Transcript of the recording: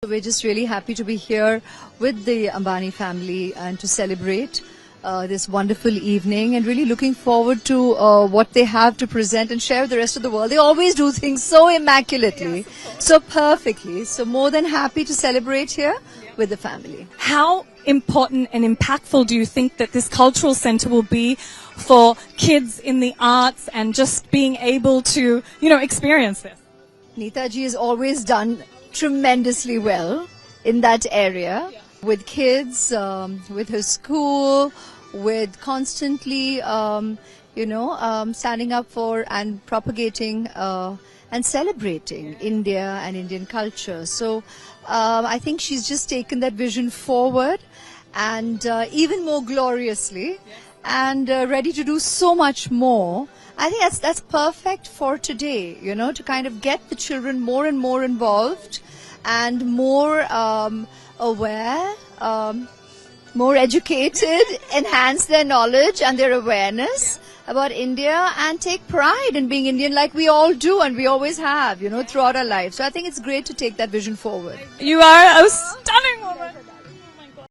So we're just really happy to be here with the Ambani family and to celebrate this wonderful evening, and really looking forward to what they have to present and share with the rest of the world. They always do things so immaculately, so perfectly. So more than happy to celebrate here with the family. How important and impactful do you think that this cultural centre will be for kids in the arts and just being able to, experience this? Nita ji has always done tremendously well in that area with kids, with her school, with constantly, standing up for and propagating and celebrating India and Indian culture. So I think she's just taken that vision forward and even more gloriously and ready to do so much more. I think that's perfect for today, to kind of get the children more and more involved and more aware, more educated, enhance their knowledge and their awareness about India, and take pride in being Indian like we all do and we always have, throughout our lives. So I think it's great to take that vision forward. You are a stunning woman.